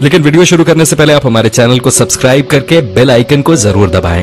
लेकिन वीडियो शुरू करने से पहले आप हमारे चैनल को सब्सक्राइब करके बेल आइकन को जरूर दबाएं।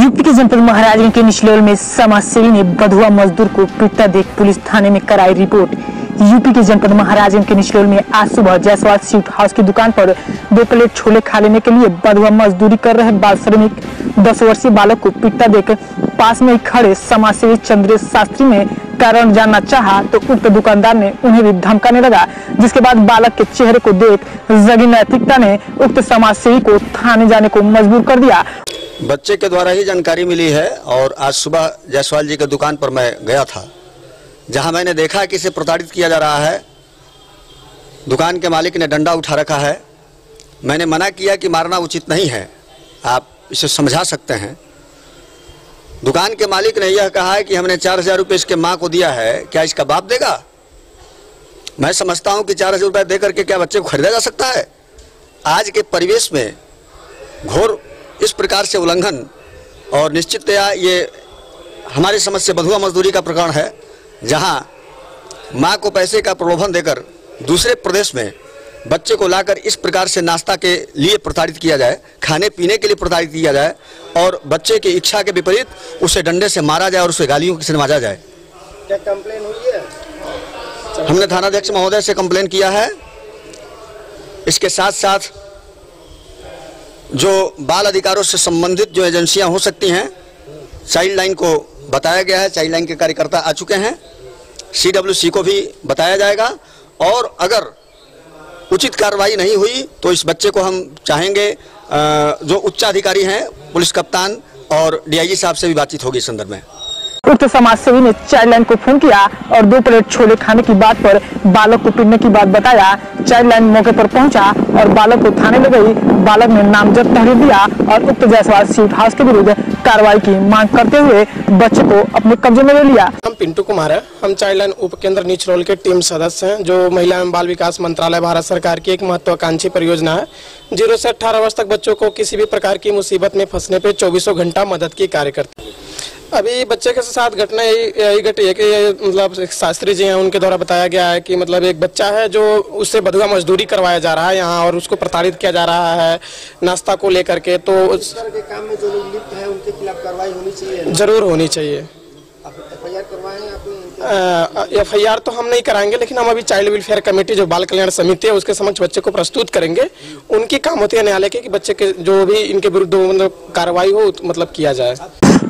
यूपी के जनपद महाराजगंज के निचलोल में समाजसेवी ने बधुआ मजदूर को पीटता देख पुलिस थाने में कराई रिपोर्ट। यूपी के जनपद महाराजगंज के निचलोल में आज सुबह जायसवाल स्वीट हाउस की दुकान पर 2 प्लेट छोले खा लेने के लिए बधुआ मजदूरी कर रहे बाल श्रमिक 10 वर्षीय बालक को पीटता देख पास में खड़े समाजसेवी चंद्रेश शास्त्री ने कारण जानना चाहा तो उक्त दुकानदार ने उन्हें भी धमकाने लगा, जिसके बाद बालक के चेहरे को देख जगी नैतिकता ने उक्त समाजसेवी को थाने जाने को मजबूर कर दिया। बच्चे के द्वारा ही जानकारी मिली है और आज सुबह जायसवाल जी के दुकान पर मैं गया था, जहां मैंने देखा कि इसे प्रताड़ित किया जा रहा है। दुकान के मालिक ने डंडा उठा रखा है। मैंने मना किया कि मारना उचित नहीं है, आप इसे समझा सकते हैं। दुकान के मालिक ने यह कहा है कि हमने 4000 रुपये इसके माँ को दिया है, क्या इसका बाप देगा? मैं समझता हूं कि 4000 रुपये देकर के क्या बच्चे को खरीदा जा सकता है? आज के परिवेश में घोर इस प्रकार से उल्लंघन और निश्चिततया ये हमारी समझ से बधुआ मजदूरी का प्रकरण है, जहां मां को पैसे का प्रलोभन देकर दूसरे प्रदेश में बच्चे को लाकर इस प्रकार से नाश्ता के लिए प्रताड़ित किया जाए, खाने पीने के लिए प्रताड़ित किया जाए और बच्चे की इच्छा के विपरीत उसे डंडे से मारा जाए और उसे गालियों से नवाजा जाए। क्या कंप्लेन हुई है? हमने थानाध्यक्ष महोदय से कंप्लेन किया है। इसके साथ साथ जो बाल अधिकारों से संबंधित जो एजेंसियां हो सकती हैं, चाइल्ड लाइन को बताया गया है, चाइल्ड लाइन के कार्यकर्ता आ चुके हैं, CWC को भी बताया जाएगा और अगर उचित कार्रवाई नहीं हुई तो इस बच्चे को हम चाहेंगे जो उच्चाधिकारी हैं, पुलिस कप्तान और DIG साहब से भी बातचीत होगी इस संदर्भ में। उक्त समाजसेवी ने चाइल्ड लाइन को फोन किया और 2 प्लेट छोले खाने की बात पर बालक को पीटने की बात बताया। चाइल्ड लाइन मौके पर पहुंचा और बालक को थाने ले गई। बालक ने नामजद तहरीर दिया और उक्त जायसवाल स्वीट हाउस के विरुद्ध कार्रवाई की मांग करते हुए बच्चे को अपने कब्जे में ले लिया। हम पिंटू कुमार है, हम चाइल्ड लाइन उप केंद्र निचलोल के टीम सदस्य हैं, जो महिला एवं बाल विकास मंत्रालय भारत सरकार की एक महत्वाकांक्षी परियोजना है। 0 से 18 वर्ष तक बच्चों को किसी भी प्रकार की मुसीबत में फंसने पे 24 घंटा मदद की कार्य करते हैं। अभी बच्चे के साथ घटना यही घटी है कि मतलब शास्त्री जी हैं, उनके द्वारा बताया गया है कि मतलब एक बच्चा है जो उससे बधुआ मजदूरी करवाया जा रहा है यहाँ और उसको प्रताड़ित किया जा रहा है नाश्ता को लेकर के। तो इस तरह के काम में जो लोग लिप्त हैं उनके खिलाफ कार्रवाई होनी चाहिए, जरूर होनी चाहिए। FIR करवाएंगे आपने? FIR तो हम नहीं कराएंगे, लेकिन हम अभी चाइल्ड वेलफेयर कमेटी जो बाल कल्याण समिति है उसके समक्ष बच्चे को प्रस्तुत करेंगे। उनकी काम होती है न्यायालय के कि बच्चे के जो भी इनके विरुद्ध मतलब कार्रवाई हो मतलब किया जाए।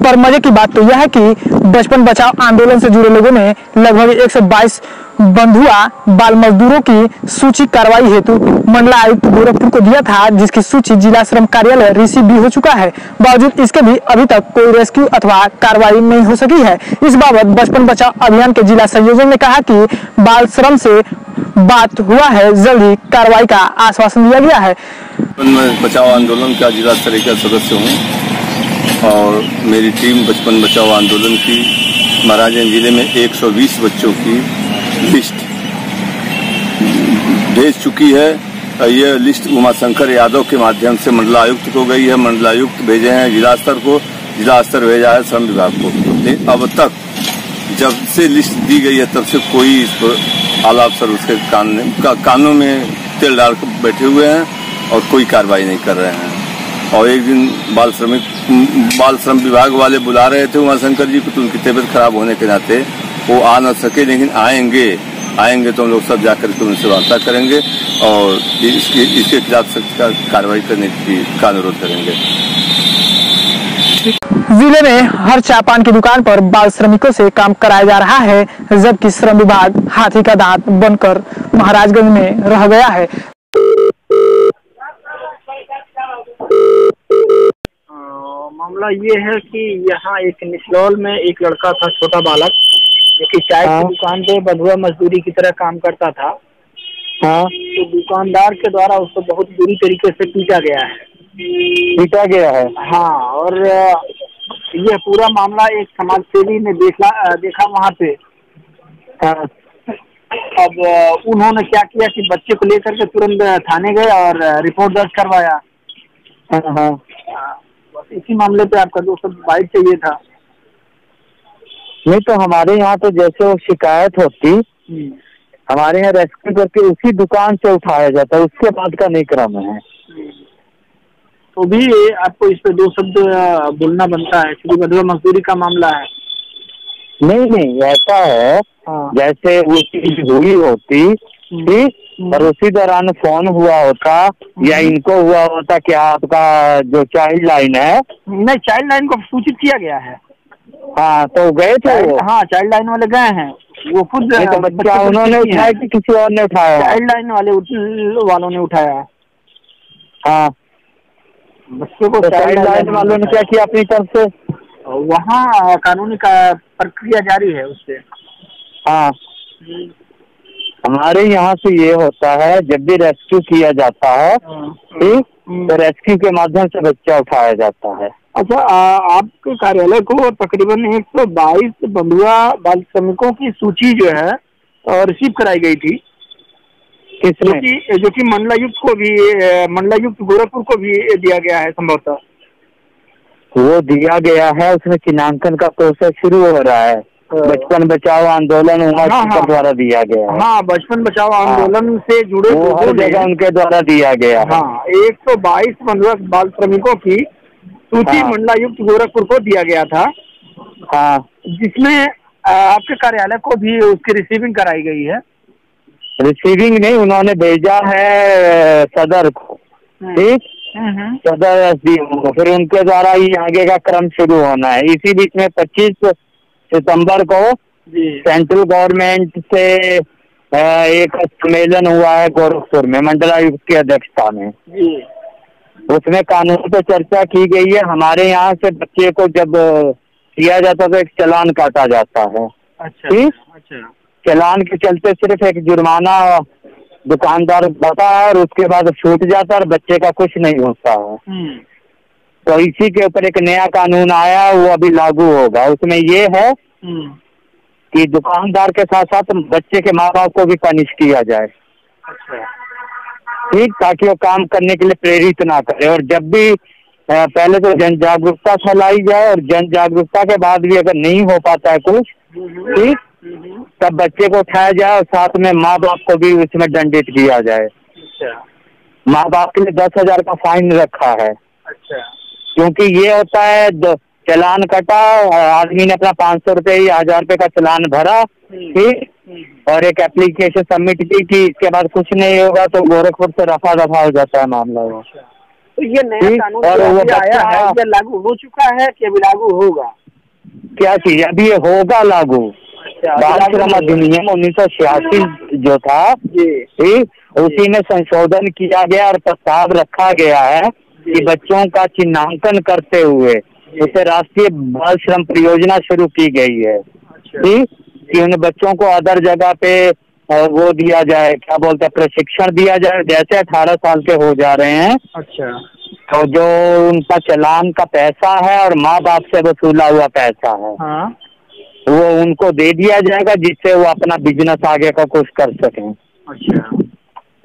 पर मजे की बात तो यह है कि बचपन बचाओ आंदोलन से जुड़े लोगों ने लगभग 122 बंधुआ बाल मजदूरों की सूची कार्रवाई हेतु मंडला आयुक्त गोरखपुर को दिया था, जिसकी सूची जिला श्रम कार्यालय रिसीव भी हो चुका है। बावजूद इसके भी अभी तक कोई रेस्क्यू अथवा कार्रवाई नहीं हो सकी है। इस बाबत बचपन बचाओ अभियान के जिला संयोजक ने कहा कि बाल श्रम से बात हुआ है, जल्द ही कार्रवाई का आश्वासन दिया गया है। बचपन बचाओ आंदोलन का जिला स्तरीय का सदस्य हूँ और मेरी टीम बचपन बचाओ आंदोलन की महाराजगंज जिले में 120 बच्चों की लिस्ट भेज चुकी है। यह लिस्ट उमाशंकर यादव के माध्यम से मंडलायुक्त को गई है, मंडलायुक्त भेजे हैं जिला स्तर को, जिला स्तर भेजा है श्रम विभाग को। लेकिन अब तक जब से लिस्ट दी गई है तब से कोई इस पर आला अफसर उसके कानों में तेल डाल कर बैठे हुए हैं और कोई कार्रवाई नहीं कर रहे हैं। और एक दिन बाल श्रम विभाग वाले बुला रहे थे उमाशंकर जी को, तो उनकी तबीयत खराब होने के नाते वो आ न सके, लेकिन आएंगे तो हम लोग सब जाकर के उनसे वार्ता करेंगे और इसके खिलाफ सख्त कार्रवाई करने का अनुरोध करेंगे। जिले में हर चाय पान की दुकान पर बाल श्रमिकों से काम कराया जा रहा है, जबकि श्रम विभाग हाथी का दांत बनकर महाराजगंज में रह गया है। मामला ये है कि यहाँ एक निचलौल में एक लड़का था, छोटा बालक, जो कि चाय की दुकान पे बधुआ मजदूरी की तरह काम करता था। हाँ, तो दुकानदार के द्वारा उसको बहुत बुरी तरीके से पीटा गया है। हाँ, और यह पूरा मामला एक समाजसेवी ने देखा वहाँ पे। अब उन्होंने क्या किया कि बच्चे को लेकर के तुरंत थाने गए और रिपोर्ट दर्ज करवाया। हाँ, बस इसी मामले पे आपका 200 बाइट चाहिए था। नहीं तो हमारे यहाँ तो जैसे वो शिकायत होती हमारे यहाँ रेस्क्यू करके उसी दुकान से उठाया जाता है, उसके बाद का नहीं क्रम है। तो भी आपको इस पे 2 शब्द बोलना बनता है क्योंकि बंधुआ मजदूरी का मामला है। नहीं नहीं, ऐसा है जैसे वो चीज हुई होती ठीक, और उसी दौरान फोन हुआ होता या इनको हुआ होता कि आपका जो चाइल्ड लाइन है। नहीं, चाइल्ड लाइन को सूचित किया गया है। हाँ, तो गए थे वो। हाँ, चाइल्ड लाइन वाले गए हैं, वो खुद तो बच्चा उन्होंने उठाया कि किसी और ने उठाया? चाइल्ड लाइन वालों ने उठाया। हाँ, बच्चे को तो चाइल्ड लाइन वालों ने क्या किया अपनी तरफ से? वहाँ कानूनी का प्रक्रिया जारी है उससे। हाँ, हमारे यहाँ से ये होता है जब भी रेस्क्यू किया जाता है ठीक, तो रेस्क्यू के माध्यम से बच्चा उठाया जाता है। अच्छा, आपके कार्यालय को तकरीबन 122 बंधुआ बाल श्रमिकों की सूची जो है रिसीव कराई गई थी, जो कि मंडलायुक्त गोरखपुर को भी दिया गया है संभवतः। वो दिया गया है, उसमें चिन्हांकन का प्रोसेस शुरू हो रहा है। बचपन बचाओ आंदोलन उनके द्वारा दिया गया है। हाँ, बचपन बचाओ आंदोलन से जुड़े हर जगह उनके द्वारा दिया गया है। हाँ, 122 बंधुआ बाल श्रमिकों की सूची मंडलायुक्त गोरखपुर को दिया गया था। हाँ, जिसमें आपके कार्यालय को भी उसकी रिसीविंग कराई गई है। रिसीविंग नहीं, उन्होंने भेजा है सदर को ठीक, सदर SDO को, फिर उनके द्वारा ही आगे का क्रम शुरू होना है। इसी बीच में 25 सितंबर को सेंट्रल गवर्नमेंट से एक सम्मेलन हुआ है गोरखपुर में मंडलायुक्त की अध्यक्षता में। उसमें कानून पे चर्चा की गई है। हमारे यहाँ से बच्चे को जब किया जाता तो एक चालान काटा जाता है। ठीक, चालान के चलते सिर्फ एक जुर्माना दुकानदार बता है और उसके बाद छूट जाता है और बच्चे का कुछ नहीं होता है। तो इसी के ऊपर एक नया कानून आया, वो अभी लागू होगा। उसमें ये है कि दुकानदार के साथ साथ बच्चे के माँ बाप को भी पनिश किया जाए ठीक, ताकि वो काम करने के लिए प्रेरित ना करे। और जब भी पहले तो जन जागरूकता फैलाई जाए और जन जागरूकता के बाद भी अगर नहीं हो पाता है कुछ ठीक, तब बच्चे को उठाया जाए और साथ में माँ बाप को भी उसमें दंडित किया जाए। माँ बाप के लिए 10,000 का फाइन रखा है। क्योंकि ये होता है चालान कटा, आदमी ने अपना 500 रुपये या 1000 रुपये का चालान भरा ठीक, और एक एप्लीकेशन सबमिट की कि इसके बाद कुछ नहीं होगा, तो गोरखपुर से रफा दफा हो जाता है मामला वो। तो ये नया कानून और वो आया है, ये लागू हो चुका है कि अभी लागू होगा? क्या चीज? अभी ये होगा लागू। बाल श्रम अधिनियम 1986 जो था ठीक, उसी में संशोधन किया गया और प्रस्ताव रखा गया है कि बच्चों का चिन्हांकन करते हुए उसे राष्ट्रीय बाल श्रम परियोजना शुरू की गई है ठीक, कि उन बच्चों को अदर जगह पे वो दिया जाए, क्या बोलते हैं, प्रशिक्षण दिया जाए। जैसे 18 साल के हो जा रहे हैं तो जो उनका चालान का पैसा है और माँ बाप से वसूला हुआ पैसा है वो उनको दे दिया जाएगा, जिससे वो अपना बिजनेस आगे का कुछ कर सकें।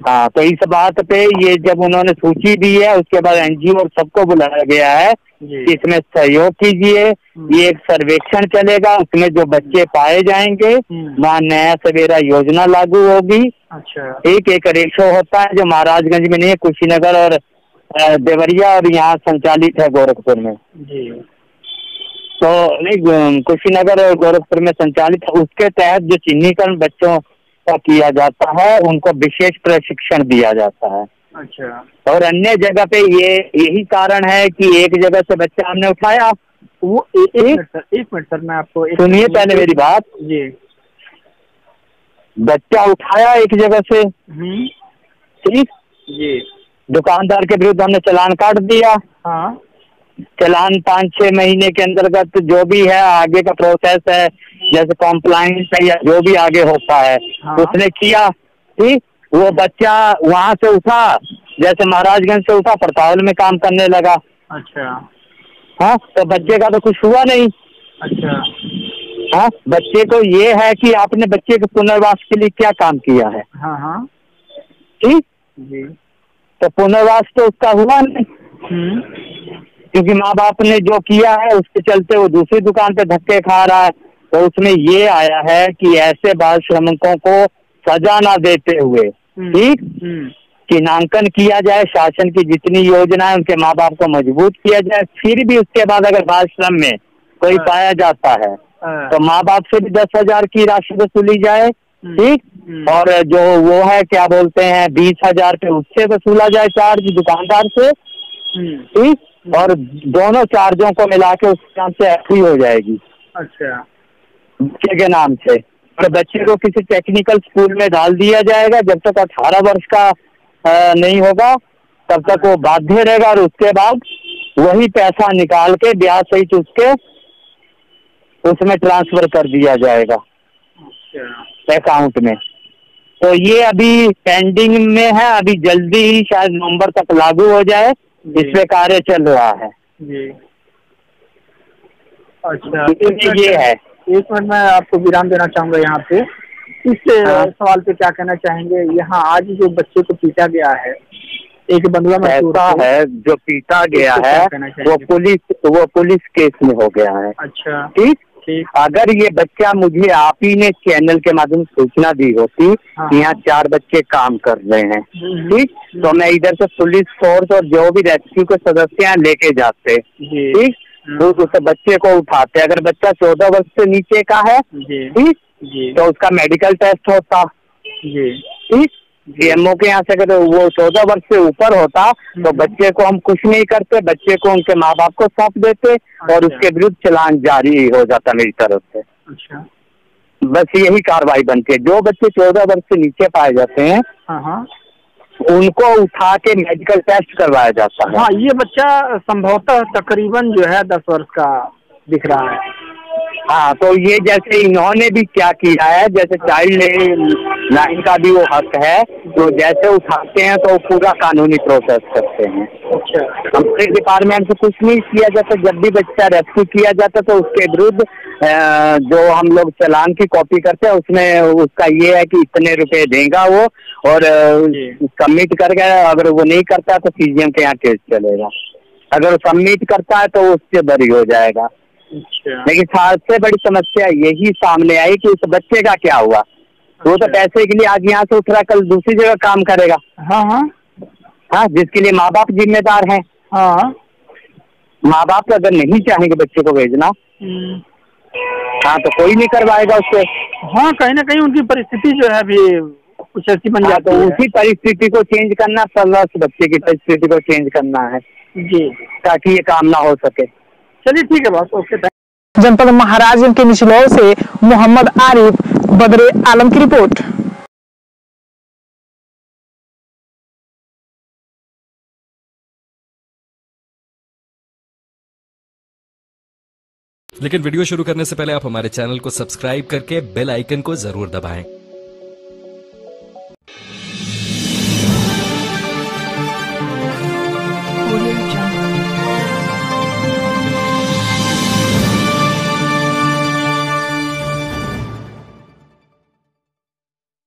हाँ, तो इस बात पे ये जब उन्होंने सूची दी है उसके बाद NGO और सबको बुलाया गया है कि इसमें सहयोग कीजिए। ये एक सर्वेक्षण चलेगा, उसमें जो बच्चे पाए जाएंगे वहाँ नया सवेरा योजना लागू होगी। एक रेशो होता है जो महाराजगंज में नहीं है, कुशीनगर और देवरिया और यहाँ संचालित है गोरखपुर में। तो नहीं, कुशीनगर और गोरखपुर में संचालित है। उसके तहत जो चिन्हीकरण बच्चों का किया जाता है उनको विशेष प्रशिक्षण दिया जाता है। और अन्य जगह पे यही कारण है कि एक जगह से बच्चा हमने उठाया, वो एक मिनट सर मैं आपको सुनिए पहले मेरी बात जी। बच्चा उठाया एक जगह से ठीक जी, दुकानदार के विरुद्ध हमने चालान काट दिया। हाँ, चालान 5-6 महीने के अंतर्गत जो भी है आगे का प्रोसेस है, जैसे कॉम्प्लाइंस है या जो भी आगे होता है उसने किया ठीक, वो बच्चा वहाँ से उठा, जैसे महाराजगंज से उठा परतावल में काम करने लगा। हाँ, तो बच्चे का तो कुछ हुआ नहीं। हाँ, बच्चे को ये है कि आपने बच्चे के पुनर्वास के लिए क्या काम किया है। ठीक जी, तो पुनर्वास तो उसका हुआ नहीं क्योंकि माँ बाप ने जो किया है उसके चलते वो दूसरी दुकान पे धक्के खा रहा है। तो उसमें ये आया है कि ऐसे बाल श्रमिकों को सजा ना देते हुए, ठीक, चिन्हांकन किया जाए, शासन की जितनी योजना है उनके माँ बाप को मजबूत किया जाए। फिर भी उसके बाद अगर बाल श्रम में कोई पाया जाता है तो माँ बाप से भी 10,000 की राशि वसूली जाए, ठीक, और जो वो है क्या बोलते हैं 20,000 पे उससे वसूला जाए चार्ज दुकानदार से, ठीक, और दोनों चार्जों को मिला के उस नाम से एफआई हो जाएगी। अच्छा, बच्चे के नाम से, और बच्चे को किसी टेक्निकल स्कूल में डाल दिया जाएगा। जब तक 18 वर्ष का नहीं होगा तब तक वो बाध्य रहेगा, और उसके बाद वही पैसा निकाल के ब्याज सहित उसके उसमें ट्रांसफर कर दिया जाएगा अकाउंट में। तो ये अभी पेंडिंग में है, अभी जल्दी ही शायद नवंबर तक लागू हो जाए, इस पे कार्य चल रहा है जी। अच्छा, ये है। एक मिनट में आपको विराम देना चाहूंगा यहाँ पे। इस सवाल पे क्या कहना चाहेंगे? यहाँ आज जो बच्चे को पीटा गया है, एक बंधुआ ऐसा है जो पीटा गया है वो पुलिस केस में हो गया है। अच्छा, ठीक, अगर ये बच्चा मुझे आप ही ने चैनल के माध्यम से सूचना दी होती कि यहाँ 4 बच्चे काम कर रहे हैं, ठीक, तो मैं इधर से पुलिस फोर्स और जो भी रेस्क्यू के सदस्य लेके जाते, ठीक, तो उस बच्चे को उठाते। अगर बच्चा 14 वर्ष से नीचे का है, ठीक, तो उसका मेडिकल टेस्ट होता, ठीक, सीएमओ के यहाँ से। अगर वो 14 वर्ष से ऊपर होता तो बच्चे को हम कुछ नहीं करते, बच्चे को उनके माँ बाप को सौंप देते और उसके विरुद्ध चालान जारी हो जाता मेरी तरफ से। अच्छा, बस यही कार्रवाई बनती है। जो बच्चे 14 वर्ष से नीचे पाए जाते हैं उनको उठा के मेडिकल टेस्ट करवाया जाता है। हाँ, ये बच्चा संभवतः तकरीबन जो है 10 वर्ष का दिख रहा है। हाँ, तो ये जैसे इन्होंने भी क्या किया है, जैसे चाइल्ड लाइन का भी वो हक है, तो जैसे उठाते हैं तो पूरा कानूनी प्रोसेस करते हैं। अच्छा, हमारे डिपार्टमेंट से कुछ नहीं किया जाता। जब भी बच्चा रेस्क्यू किया जाता तो उसके विरुद्ध जो हम लोग चालान की कॉपी करते हैं उसमें उसका ये है कि इतने रुपए देगा वो, और सबमिट कर गया। अगर वो नहीं करता तो सीजीएम के यहाँ केस चलेगा। अगर वो सबमिट करता है तो उससे बरी हो जाएगा। लेकिन सबसे बड़ी समस्या यही सामने आई कि उस बच्चे का क्या हुआ। वो तो पैसे के लिए आज यहाँ से उठ रहा, कल दूसरी जगह काम करेगा। हाँ, जिसके लिए माँ बाप जिम्मेदार हैं। माँ बाप अगर नहीं चाहेंगे बच्चे को भेजना, हाँ, तो कोई नहीं करवाएगा उससे। हाँ, कहीं ना कहीं उनकी परिस्थिति जो है अभी कुछ ऐसी बन जाती है। तो उसी परिस्थिति को चेंज करना, बच्चे की परिस्थिति को चेंज करना है जी, ताकि ये काम ना हो सके। चलिए ठीक है बॉस, ओके। जनपद महाराजगंज के निचलौल से मोहम्मद आरिफ, बदरे आलम की रिपोर्ट। लेकिन वीडियो शुरू करने से पहले आप हमारे चैनल को सब्सक्राइब करके बेल आइकन को जरूर दबाएं।